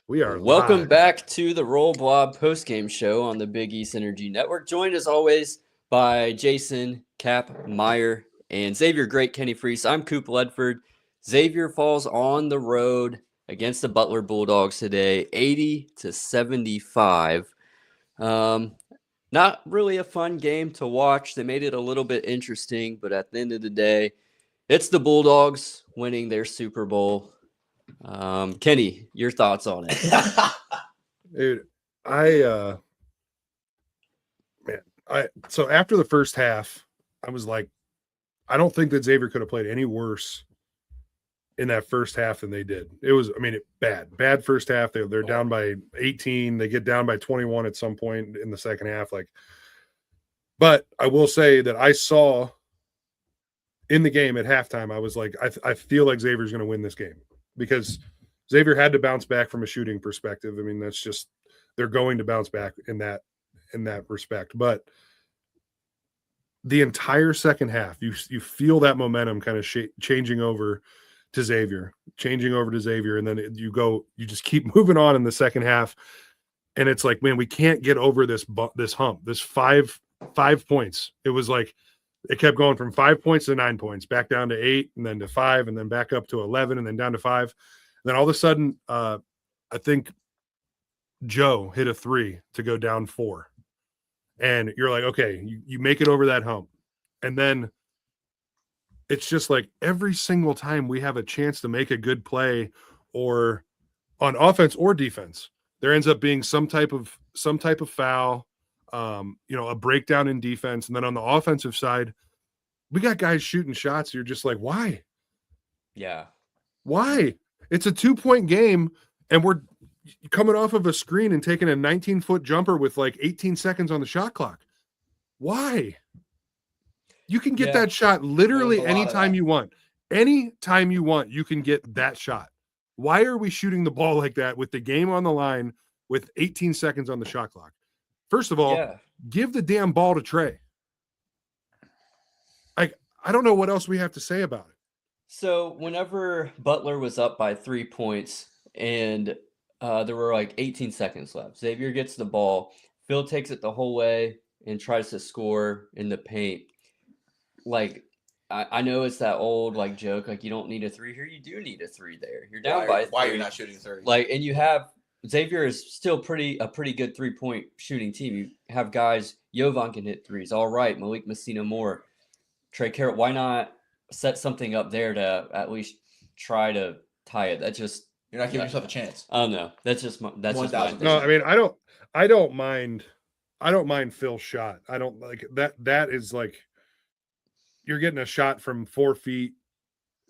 We are Welcome live. back to the Roll Blob postgame show on the Big East Energy Network. Joined as always by Jason, Cap, Meyer, and Xavier Great Kenny Freese. I'm Coop Ledford. Xavier falls on the road against the Butler Bulldogs today, 80-75. Not really a fun game to watch. They made it a little bit interesting, but at the end of the day, it's the Bulldogs winning their Super Bowl. Kenny, your thoughts on it? Dude, so after the first half, I was like, I don't think that Xavier could have played any worse in that first half than they did. It was, bad first half. They're down by 18. They get down by 21 at some point in the second half. But I will say that I saw in the game at halftime, I was like, I feel like Xavier's going to win this game because Xavier had to bounce back from a shooting perspective. I mean, that's just, they're going to bounce back in that respect. But the entire second half, you feel that momentum kind of changing over to Xavier, and then you just keep moving on in the second half, and it's like, man, we can't get over this hump, this five points. It was like it kept going from 5 points to 9 points, back down to 8, and then to 5, and then back up to 11, and then down to 5. And then all of a sudden, I think Joe hit a 3 to go down 4. And you're like, okay, you make it over that hump. And then it's just like every single time we have a chance to make a good play or on offense or defense, there ends up being some type of foul, a breakdown in defense. And then on the offensive side, we got guys shooting shots. You're just like, why? Yeah. Why? It's a 2-point game and we're coming off of a screen and taking a 19-foot jumper with like 18 seconds on the shot clock. Why? You can get that shot literally anytime you want. Anytime you want, you can get that shot. Why are we shooting the ball like that with the game on the line with 18 seconds on the shot clock? First of all, give the damn ball to Trey. I don't know what else we have to say about it. So whenever Butler was up by 3 points and there were like 18 seconds left, Xavier gets the ball. Phil takes it the whole way and tries to score in the paint. Like, I know it's that old like joke, like you don't need a 3 here. You do need a 3 there. You're down by 3. Why you're not shooting 3? Like, and you have Xavier is still a pretty good 3-point shooting team. You have guys, Jovan can hit 3s. All right, Malik Messina Moore, Trey Carroll. Why not set something up there to at least try to tie it? That's just, you're not giving yourself a chance. Oh no, that's just my No, I mean, I don't mind Phil's shot. I don't like that. That is like, you're getting a shot from 4 feet.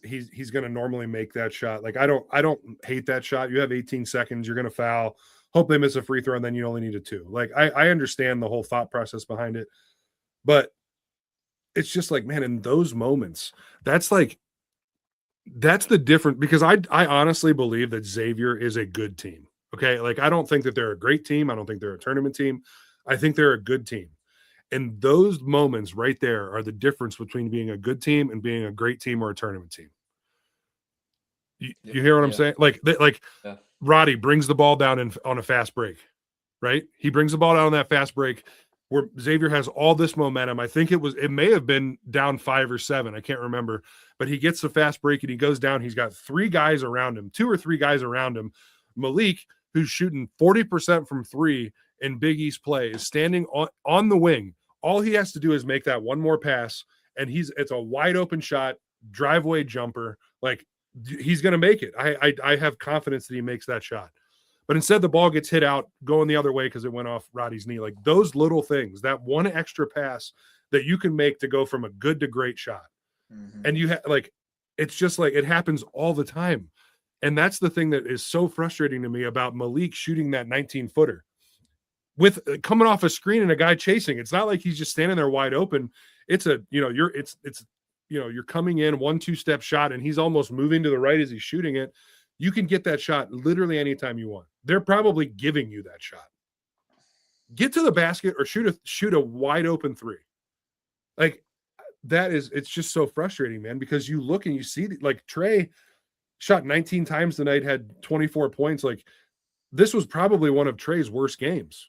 He's going to normally make that shot. Like, I don't hate that shot. You have 18 seconds. You're going to foul. Hope they miss a free throw, and then you only need a 2. Like, I understand the whole thought process behind it, but it's just like, man, in those moments, that's the difference, because I honestly believe that Xavier is a good team. Okay. Like, I don't think that they're a great team. I don't think they're a tournament team. I think they're a good team. And those moments right there are the difference between being a good team and being a great team or a tournament team. You hear what I'm saying? Like Roddy brings the ball down on a fast break, right? He brings the ball down on that fast break where Xavier has all this momentum. I think it may have been down 5 or 7. I can't remember, but he gets the fast break and he goes down. He's got 3 guys around him, 2 or 3 guys around him. Malik, who's shooting 40% from 3 in Big East play, is standing on the wing. All he has to do is make that one more pass, and it's a wide open shot, driveway jumper. Like, he's going to make it. I have confidence that he makes that shot. But instead, the ball gets hit out going the other way because it went off Roddy's knee. Like, those little things, that one extra pass that you can make to go from a good to great shot. Mm-hmm. And you it's just like, it happens all the time. And that's the thing that is so frustrating to me about Malik shooting that 19-footer. With coming off a screen and a guy chasing. It's not like he's just standing there wide open. It's you're coming in 1-2 step shot and he's almost moving to the right as he's shooting it. You can get that shot literally anytime you want. They're probably giving you that shot. Get to the basket or shoot a wide open 3. Like, it's just so frustrating, man, because you look and you see like Trey shot 19 times tonight, had 24 points. Like, this was probably one of Trey's worst games.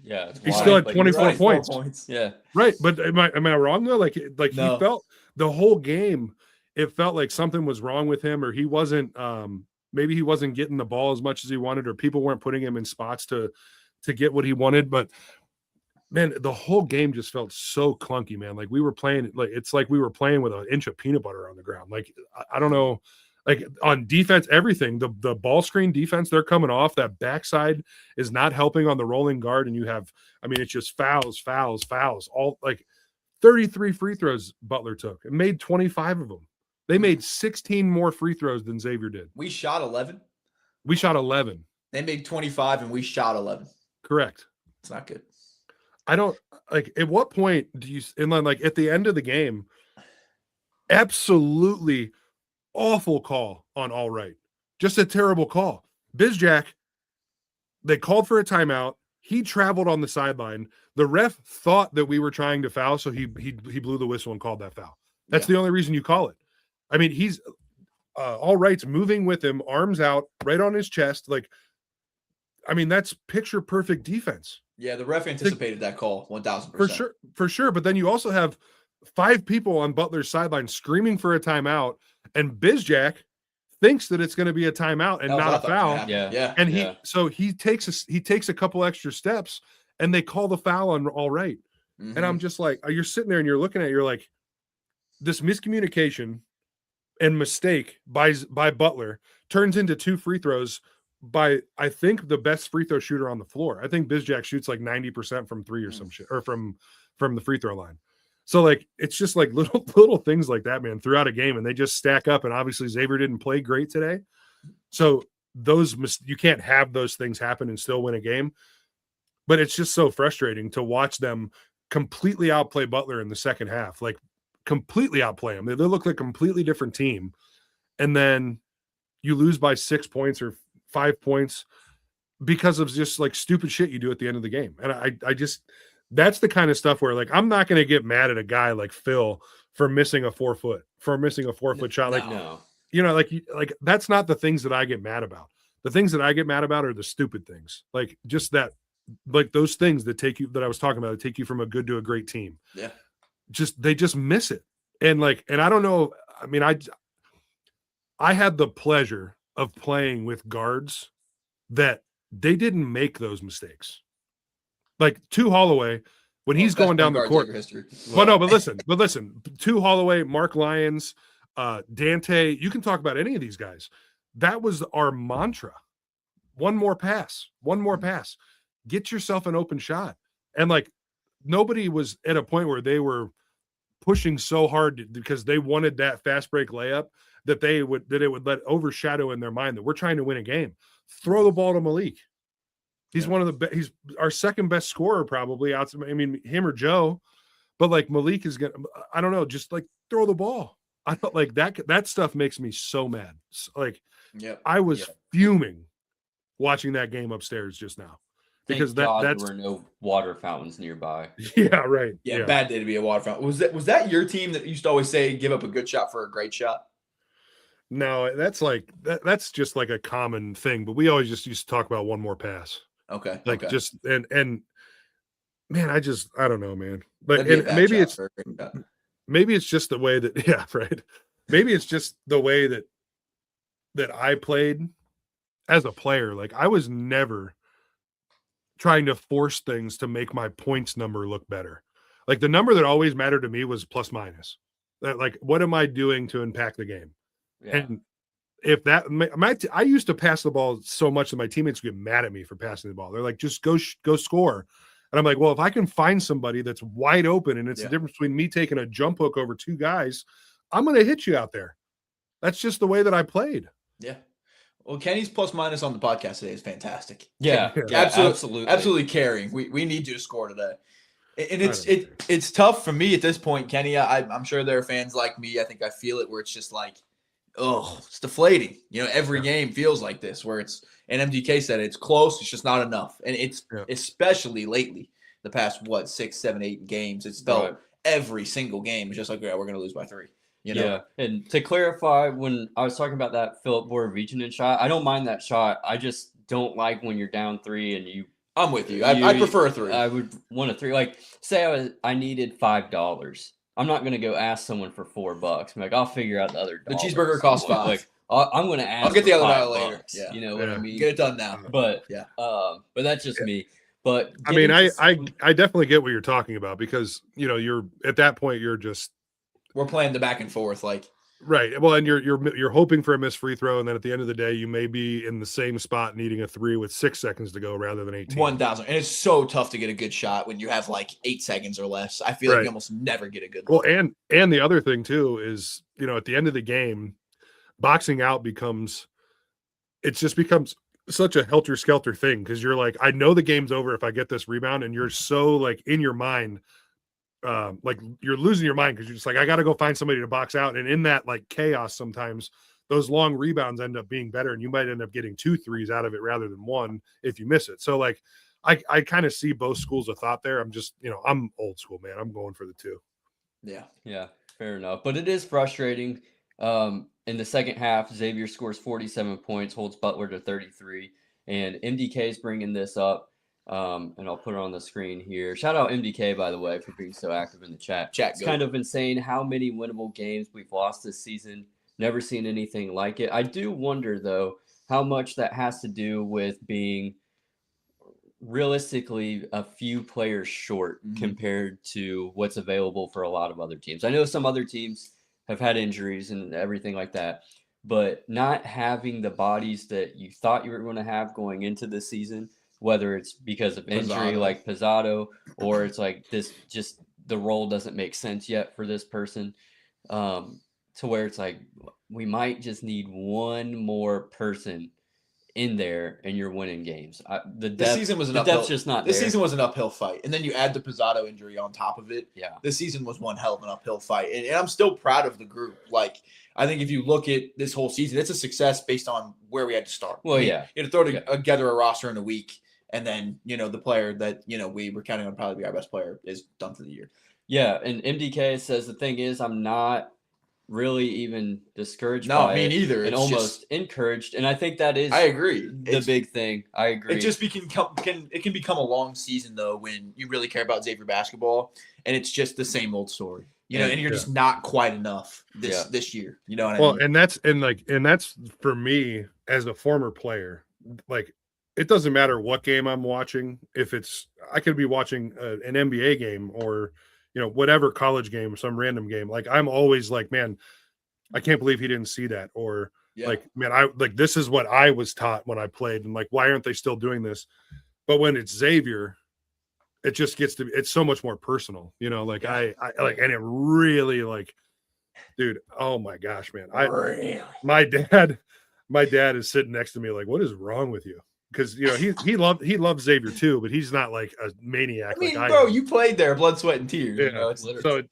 Yeah, it's He wild, still had but you're 24 right. points. Yeah. Right. But am I wrong though? Like he No. felt the whole game, it felt like something was wrong with him, or he wasn't maybe he wasn't getting the ball as much as he wanted, or people weren't putting him in spots to get what he wanted. But man, the whole game just felt so clunky, man. Like we were playing, like it's like we were playing with an inch of peanut butter on the ground. Like I don't know, like on defense, everything, the ball screen defense, they're coming off. That backside is not helping on the rolling guard, and you have, I mean, it's just fouls, all like 33 free throws Butler took and made 25 of them. They made 16 more free throws than Xavier did. We shot 11. We shot 11. They made 25 and we shot 11. Correct. It's not good. I don't like, at what point do you, and then like at the end of the game, absolutely awful call on All Right. Just a terrible call. Bizjack, they called for a timeout. He traveled on the sideline. The ref thought that we were trying to foul, so he blew the whistle and called that foul. That's the only reason you call it. I mean, he's All Right's moving with him, arms out, right on his chest. Like, I mean, that's picture perfect defense. Yeah, the ref anticipated that call 1,000%. For sure. But then you also have 5 people on Butler's sideline screaming for a timeout, and Bizjack thinks that it's going to be a timeout and not a foul. Yeah. And he takes a couple extra steps, and they call the foul on All Right. Mm-hmm. And I'm just like, you're sitting there and you're looking at it, you're like, this miscommunication and mistake by Butler turns into 2 free throws by, I think, the best free throw shooter on the floor. I think Bizjack shoots like 90% from 3 or some shit, or from the free throw line. So like, it's just like little things like that, man, throughout a game, and they just stack up. And obviously Xavier didn't play great today. So you can't have those things happen and still win a game. But it's just so frustrating to watch them completely outplay Butler in the second half, like completely outplay them. They look like a completely different team. And then you lose by 6 points or 5 points because of just like stupid shit you do at the end of the game. And I just, that's the kind of stuff where like, I'm not going to get mad at a guy like Phil for missing a 4 foot shot. Like, you know, like that's not the things that I get mad about. The things that I get mad about are the stupid things. Like just that, like those things that take you, that I was talking about, that take you from a good to a great team. Yeah. They just miss it. And like, and I don't know. I mean, I had the pleasure of playing with guards that they didn't make those mistakes. Like Holloway, when he's going down the court. Well, no, but listen, Holloway, Mark Lyons, Dante, you can talk about any of these guys. That was our mantra. One more pass. Get yourself an open shot. And like, nobody was at a point where they were pushing so hard because they wanted that fast break layup that it would let overshadow in their mind that we're trying to win a game. Throw the ball to Malik. He's one of he's our second best scorer probably out. I mean, him or Joe, but like Malik is gonna, I don't know, just like throw the ball. I thought like that stuff makes me so mad. Like, I was fuming watching that game upstairs just now. Because there were no water fountains nearby. Yeah, right. Yeah, bad day to be a water fountain. Was that your team that used to always say give up a good shot for a great shot? No, that's just like a common thing. But we always just used to talk about one more pass. Okay. Like just and man, I don't know, man. Like and maybe it's just the way that right. Maybe it's just the way that I played as a player. Like I was never trying to force things to make my points number look better. Like the number that always mattered to me was plus minus. Like, what am I doing to impact the game? Yeah. And if that, I used to pass the ball so much that my teammates would get mad at me for passing the ball. They're like, just go score. And I'm like, well, if I can find somebody that's wide open and it's the difference between me taking a jump hook over 2 guys, I'm going to hit you out there. That's just the way that I played. Yeah. Well, Kenny's plus minus on the podcast today is fantastic. Yeah, absolutely carrying. We need you to score today, and it's tough for me at this point, Kenny. I'm sure there are fans like me. I think I feel it where it's just like, it's deflating. You know, every game feels like this, where it's, and MDK said it's close, it's just not enough, and it's especially lately, the past 6, 7, 8 games, it's felt every single game is just like, we're going to lose by 3. You know? Yeah, and to clarify, when I was talking about that Philip Borovichinen shot, I don't mind that shot. I just don't like when you're down 3 and I'm with you. I prefer a 3. I would want a 3. Like, say I needed $5. I'm not gonna go ask someone for $4. I'm like, I'll figure out the other The dollar cheeseburger costs somewhere. $5. Like, I'm gonna ask. I'll get the for other $5 dollar later. Yeah. You know what I Yeah. mean? Get it done now. But Yeah. but that's just me. But I mean, getting I to- I definitely get what you're talking about because you're at that point you're just We're playing the back and forth. Like, right. Well, and you're hoping for a missed free throw, and then at the end of the day, you may be in the same spot needing a 3 with 6 seconds to go rather than 18. 1,000. And it's so tough to get a good shot when you have like 8 seconds or less. I feel like Right. you almost never get a good Well, look. and the other thing too is at the end of the game, boxing out becomes such a helter skelter thing because you're like, I know the game's over if I get this rebound, and you're so like in your mind. Like you're losing your mind because you're just like, I got to go find somebody to box out. And in that like chaos, sometimes those long rebounds end up being better, and you might end up getting 2 threes out of it rather than 1 if you miss it. So like, I kind of see both schools of thought there. I'm just, I'm old school, man. I'm going for the 2. Yeah, fair enough. But it is frustrating. In the second half, Xavier scores 47 points, holds Butler to 33, and MDK is bringing this up. And I'll put it on the screen here. Shout out MDK, by the way, for being so active in the chat. It's kind of insane how many winnable games we've lost this season. Never seen anything like it. I do wonder, though, how much that has to do with being realistically a few players short compared to what's available for a lot of other teams. I know some other teams have had injuries and everything like that, but not having the bodies that you thought you were going to have going into the season, whether it's because of injury like Pizzato, or it's like this, just the role doesn't make sense yet for this person, to where it's like, we might just need one more person in there and you're winning games. This season was an uphill. Depth's just not this there. season was an uphill fight, and then you add the Pizzato injury on top of it. Yeah, this season was one hell of an uphill fight, and I'm still proud of the group. Like, I think if you look at this whole season, it's a success based on where we had to start. Well, you had to throw together a roster in a week, and then the player that we were counting on probably be our best player is done for the year. Yeah, and MDK says the thing is, I'm not really even discouraged by me it, neither. and It's almost encouraged, and I think that is I agree. the big thing. I agree. It just can become a long season though when you really care about Xavier basketball, and it's just the same old story. And you're just not quite enough this year. You know what I mean? And that's for me as a former player. Like, it doesn't matter what game I'm watching. If I could be watching an NBA game or whatever college game, some random game. Like, I'm always like, man, I can't believe he didn't see that. Or like, man, this is what I was taught when I played, and like, why aren't they still doing this? But when it's Xavier, it just gets to be, it's so much more personal, like I like, and it really like, dude, oh my gosh, man. My dad is sitting next to me like, what is wrong with you? Because he loves Xavier too, but he's not like a maniac. I mean, like bro, I am. you played there, blood, sweat, and tears. Yeah,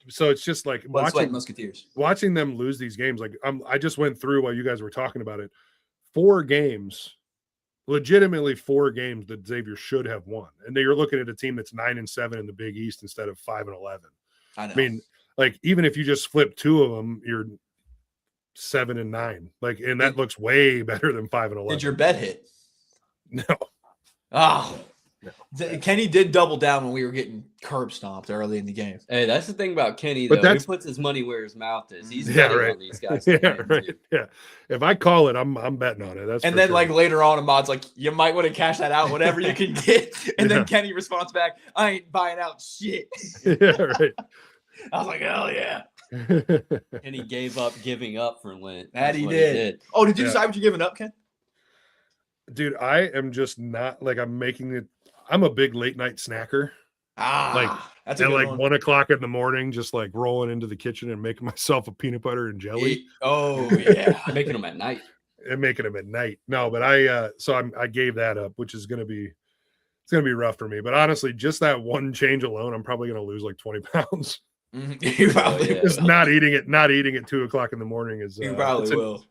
so it's just like blood, sweat, and Musketeers. Watching them lose these games. Like, I just went through while you guys were talking about it. 4 games, legitimately 4 games that Xavier should have won, and you're looking at a team that's 9-7 in the Big East instead of 5-11. I know. I mean, like, even if you just flip 2 of them, you're 7-9. Like, and that looks way better than 5-11. Did your bet hit? No. Oh, no. Kenny did double down when we were getting curb stomped early in the game. Hey, that's the thing about Kenny, But though. He puts his money where his mouth is. He's betting on these guys. Yeah. If I call it, I'm betting on it. That's and for then sure. like later on, Ahmad's like, you might want to cash that out, whatever you can get. And then Kenny responds back, I ain't buying out shit. Yeah, right. I was like, hell yeah. And he gave up giving up for Lent. That he did. Oh, did you decide what you're giving up, Ken? Dude, I am just not like, I'm a big late night snacker. That's a at good like one. 1 o'clock in the morning, just like rolling into the kitchen and making myself a peanut butter and jelly. Oh yeah. Making them at night. And making them at night. No, but I gave that up, which is going to be rough for me. But honestly, just that one change alone, I'm probably going to lose like 20 pounds. You probably will. Just not eating at 2 o'clock in the morning is you probably will.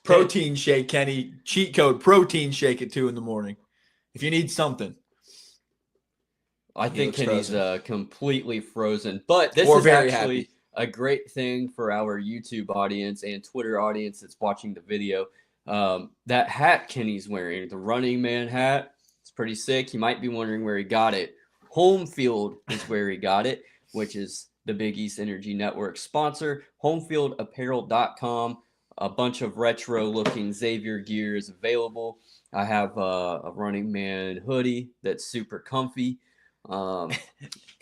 Protein shake, Kenny. Cheat code protein shake at 2 in the morning. If you need something. I think Kenny's completely frozen. But this Or is very actually happy. a great thing for our YouTube audience and Twitter audience that's watching the video. That hat Kenny's wearing, the running man hat, it's pretty sick. You might be wondering where he got it. Home Field is where he got it, which is the Big East Energy Network sponsor. Homefieldapparel.com. A bunch of retro-looking Xavier gear is available. I have a running man hoodie that's super comfy.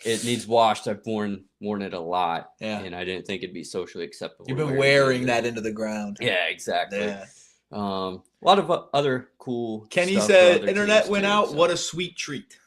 It needs washed. I've worn it a lot, and I didn't think it'd be socially acceptable. You've been wearing that into the ground. Yeah, exactly. Yeah. A lot of other cool. Kenny stuff said for internet teams went too, out. so. What a sweet treat.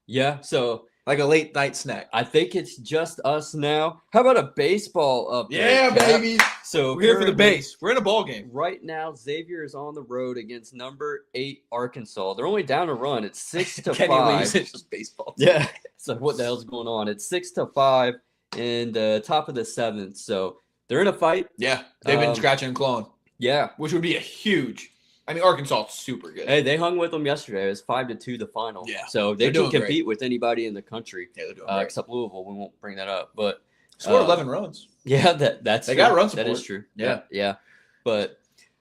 Yeah, so Like a late night snack. I think it's just us now. How about a baseball update? Yeah, Cap? baby. So We're here for the currently- base. We're in a ball game. Right now, Xavier is on the road against number 8 Arkansas. They're only down a run. It's 6-5. Kenny leaves. It's just baseball. Yeah. So what the hell's going on? It's 6-5 in the top of the 7th. So they're in a fight. Yeah. They've been scratching and clawing, Yeah. which would be a huge. I mean, Arkansas is super good. Hey, they hung with them yesterday. It was 5-2 the final. Yeah. So they They're can doing compete with anybody in the country, Yeah, they're doing great. except Louisville. We won't bring that up, but Scored 11 runs. yeah, that's They true. got run That is support. true. Yeah. Yeah. But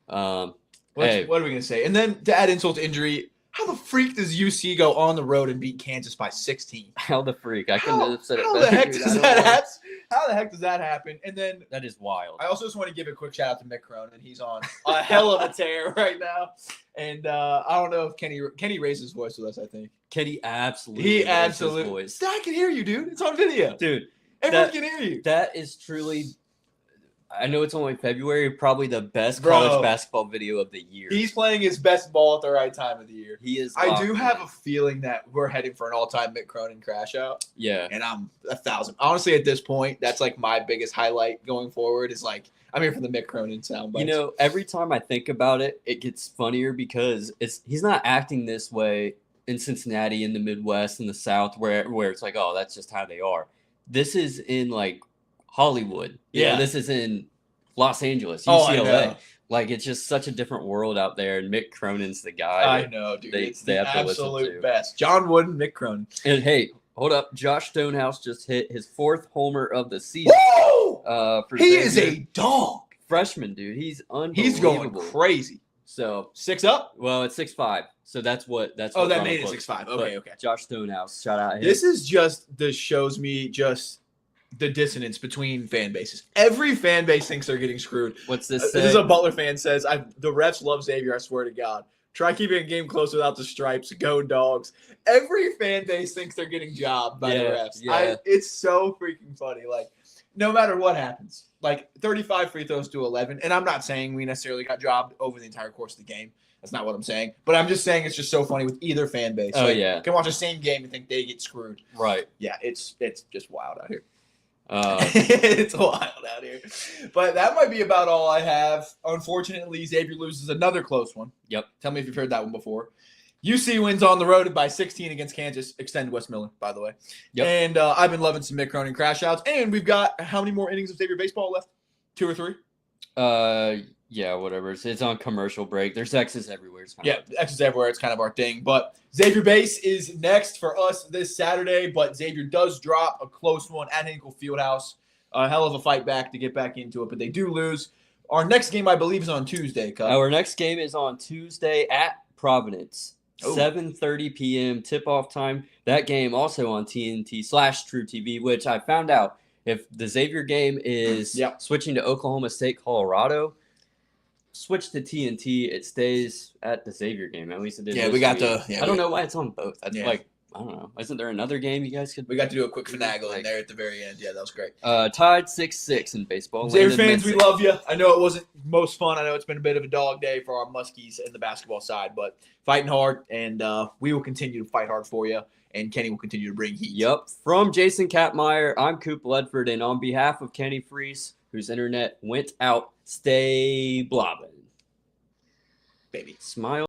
hey. What are we going to say? And then to add insult to injury, how the freak does UC go on the road and beat Kansas by 16? How the freak? I couldn't have said it How better. the heck dude. does I don't that know. happen? How the heck does that happen? And then That is wild. I also just want to give a quick shout out to Mick Cronin. He's on a hell of a tear right now. And I don't know if Kenny raised his voice with us, I think. Kenny absolutely. He raised his absolutely. voice. I can hear you, dude. It's on video. Dude, Everyone that- can hear you. that is truly. I know it's only February, probably the best Bro. college basketball video of the year. He's playing his best ball at the right time of the year. He is. I do locked have in. a feeling that we're heading for an all-time Mick Cronin crash out. Yeah. And I'm 1,000. Honestly, at this point, that's like my biggest highlight going forward is like I'm here for the Mick Cronin sound bites. You know, every time I think about it, it gets funnier because he's not acting this way in Cincinnati, in the Midwest, in the South, where it's like, oh, that's just how they are. This is in like Hollywood. You know, Yeah. this is in Los Angeles, Oh, I UCLA. know. Like it's just such a different world out there, and Mick Cronin's the guy. I know, dude. they- It's they the have to listen absolute to. best. John Wooden, Mick Cronin. And hey, hold up, Josh Stonehouse just hit his 4th homer of the season. Woo! For He is Xavier. a dog. Freshman, dude. He's unbelievable. He's going crazy. So, 6 up? well, it's 6'5". So that's what. Oh, that Ronald made it Cook- 6'5". but Okay, okay. Josh Stonehouse, shout out him. This is just shows me just the dissonance between fan bases. Every fan base thinks they're getting screwed. What's this This say? is a Butler fan says, the refs love Xavier, I swear to God. Try keeping a game close without the stripes. Go Dogs. Every fan base thinks they're getting jobbed by the Yeah, refs. yeah. It's so freaking funny. Like, no matter what happens, like 35 free throws to 11. And I'm not saying we necessarily got jobbed over the entire course of the game. That's not what I'm saying. But I'm just saying it's just so funny with either fan base. Oh, Like, yeah. you can watch the same game and think they get screwed. Right. Yeah, it's just wild out here. Uh, It's wild out here. But that might be about all I have. Unfortunately, Xavier loses another close one. Yep. Tell me if you've heard that one before. UC wins on the road by 16 against Kansas. Extend Wes Miller, by the way. Yep. And I've been loving some Mick Cronin crash outs. And we've got how many more innings of Xavier baseball left? 2 or 3? yeah, whatever. It's on commercial break. There's X's everywhere. It's kind Yeah, X's everywhere. It's kind of our thing. But Xavier Base is next for us this Saturday. But Xavier does drop a close one at Hinkle Fieldhouse. A hell of a fight back to get back into it. But they do lose. Our next game, I believe, is on Tuesday. Cub. Our next game is on Tuesday at Providence. Oh. 7:30 p.m. tip-off time. That game also on TNT/True TV, which I found out if the Xavier game is Yep. switching to Oklahoma State, Colorado, switch to TNT, it stays at the Xavier game. At least it did. Yeah, this we got week. the- yeah, I don't we- know why it's on both. That's Yeah. like, I don't know. Isn't there another game you guys could? We got to do a quick finagle in Like- there at the very end. Yeah, that was great. Tied 6-6 in baseball. Xavier Landon fans, we Minson. love you. I know it wasn't most fun. I know it's been a bit of a dog day for our Muskies in the basketball side, but fighting hard, and we will continue to fight hard for you, and Kenny will continue to bring heat. Yep. From Jason Kapmeyer, I'm Coop Ledford, and on behalf of Kenny Freese, whose internet went out, stay blobbing. Baby. Smile.